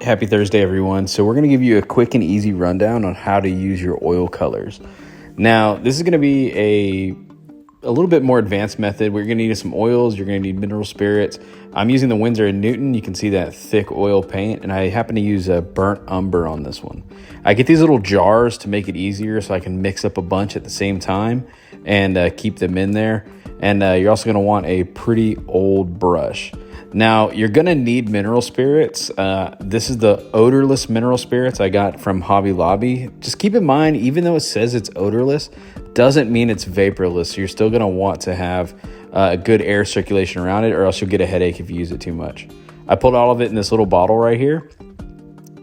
Happy Thursday, everyone. So we're going to give you a quick and easy rundown on how to use your oil colors. Now, this is going to be a little bit more advanced method. We're going to need some oils. You're going to need mineral spirits. I'm using the Winsor & Newton. You can see that thick oil paint, and I happen to use a burnt umber on this one. I get these little jars to make it easier so I can mix up a bunch at the same time and keep them in there. And you're also going to want a pretty old brush. Now, you're going to need mineral spirits. This is the odorless mineral spirits I got from Hobby Lobby. Just keep in mind, even though it says it's odorless, doesn't mean it's vaporless. So you're still going to want to have a good air circulation around it, or else you'll get a headache if you use it too much. I pulled all of it in this little bottle right here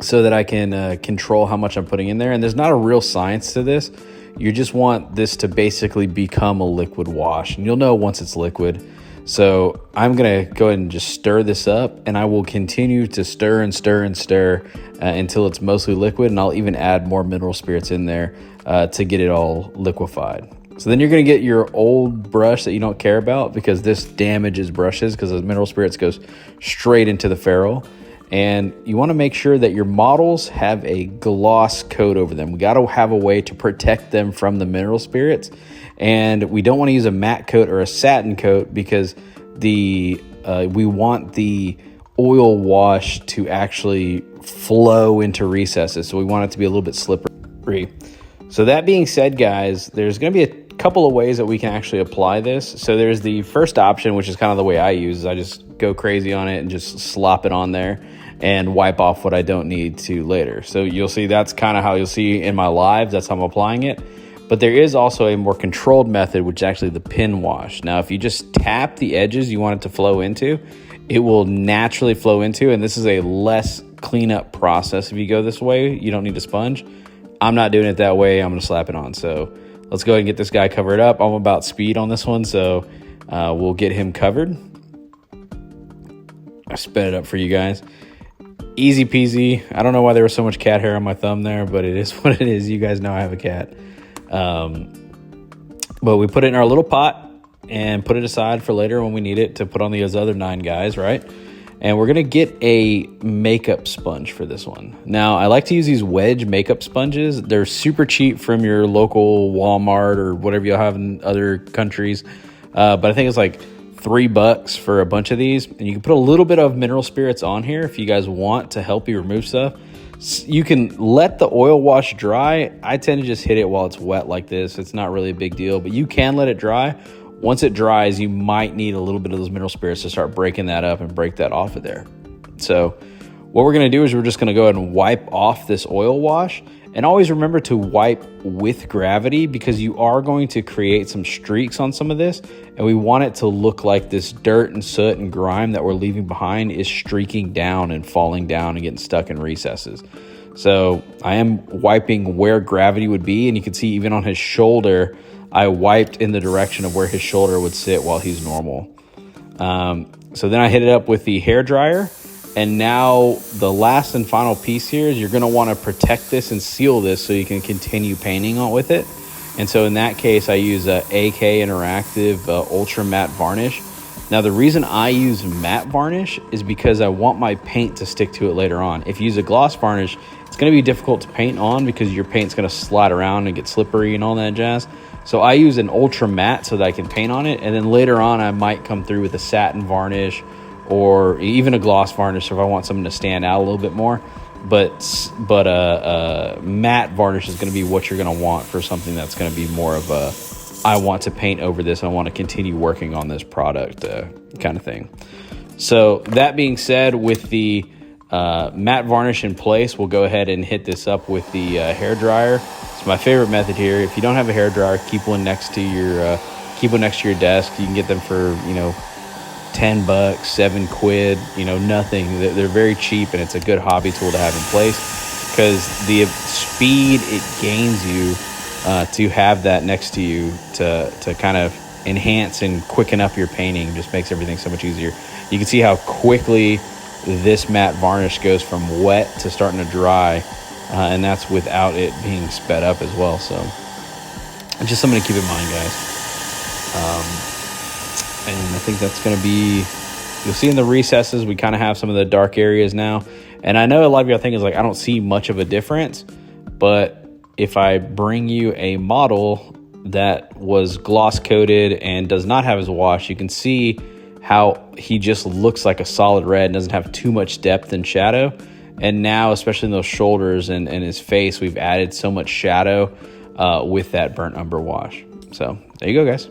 so that I can control how much I'm putting in there. And there's not a real science to this. You just want this to basically become a liquid wash. And you'll know once it's liquid. So I'm going to go ahead and just stir this up, and I will continue to stir and stir and stir until it's mostly liquid, and I'll even add more mineral spirits in there to get it all liquefied. So then you're going to get your old brush that you don't care about, because this damages brushes because the mineral spirits goes straight into the ferrule. And you want to make sure that your models have a gloss coat over them. We got to have a way to protect them from the mineral spirits. And we don't want to use a matte coat or a satin coat, because we want the oil wash to actually flow into recesses. So we want it to be a little bit slippery. So that being said, guys, there's going to be a couple of ways that we can actually apply this. So there's the first option, which is kind of the way I use, is I just go crazy on it and just slop it on there and wipe off what I don't need to later. So you'll see that's kind of how you'll see in my live. That's how I'm applying it. But there is also a more controlled method, which is actually the pin wash. Now, if you just tap the edges you want it to flow into, it will naturally flow into, and this is a less cleanup process. If you go this way, you don't need a sponge. I'm not doing it that way. I'm going to slap it on. So let's go ahead and get this guy covered up. I'm about speed on this one, so we'll get him covered. I sped it up for you guys. Easy peasy. I don't know why there was so much cat hair on my thumb there, but it is what it is. You guys know I have a cat. But we put it in our little pot and put it aside for later when we need it to put on those other 9 guys, right? And we're going to get a makeup sponge for this one. Now, I like to use these wedge makeup sponges. They're super cheap from your local Walmart or whatever you'll have in other countries. But I think it's like $3 for a bunch of these. And you can put a little bit of mineral spirits on here if you guys want to help you remove stuff. You can let the oil wash dry. I tend to just hit it while it's wet like this. It's not really a big deal, but you can let it dry. Once it dries, you might need a little bit of those mineral spirits to start breaking that up and break that off of there. So what we're going to do is we're just going to go ahead and wipe off this oil wash. And always remember to wipe with gravity, because you are going to create some streaks on some of this. And we want it to look like this dirt and soot and grime that we're leaving behind is streaking down and falling down and getting stuck in recesses. So I am wiping where gravity would be. And you can see even on his shoulder, I wiped in the direction of where his shoulder would sit while he's normal. So then I hit it up with the hair dryer. And now the last and final piece here is you're going to want to protect this and seal this so you can continue painting on with it. And so in that case, I use a AK Interactive Ultra Matte Varnish. Now, the reason I use matte varnish is because I want my paint to stick to it later on. If you use a gloss varnish, it's going to be difficult to paint on because your paint's going to slide around and get slippery and all that jazz. So I use an ultra matte so that I can paint on it. And then later on, I might come through with a satin varnish or even a gloss varnish if I want something to stand out a little bit more. But matte varnish is going to be what you're going to want for something that's going to be more of a, I want to paint over this, I want to continue working on this product kind of thing. So that being said, with the matte varnish in place, we'll go ahead and hit this up with the hair dryer. It's my favorite method here. If you don't have a hair dryer, keep one next to your desk. You can get them for, $10, $7, nothing. They're very cheap, and it's a good hobby tool to have in place, because the speed it gains you to have that next to you to kind of enhance and quicken up your painting just makes everything so much easier. You can see how quickly this matte varnish goes from wet to starting to dry, and that's without it being sped up as well. So just something to keep in mind, guys. And I think that's going to be, you'll see in the recesses, we kind of have some of the dark areas now. And I know a lot of you are thinking like, I don't see much of a difference, but if I bring you a model that was gloss coated and does not have his wash, you can see how he just looks like a solid red and doesn't have too much depth and shadow. And now, especially in those shoulders and his face, we've added so much shadow with that burnt umber wash. So there you go, guys.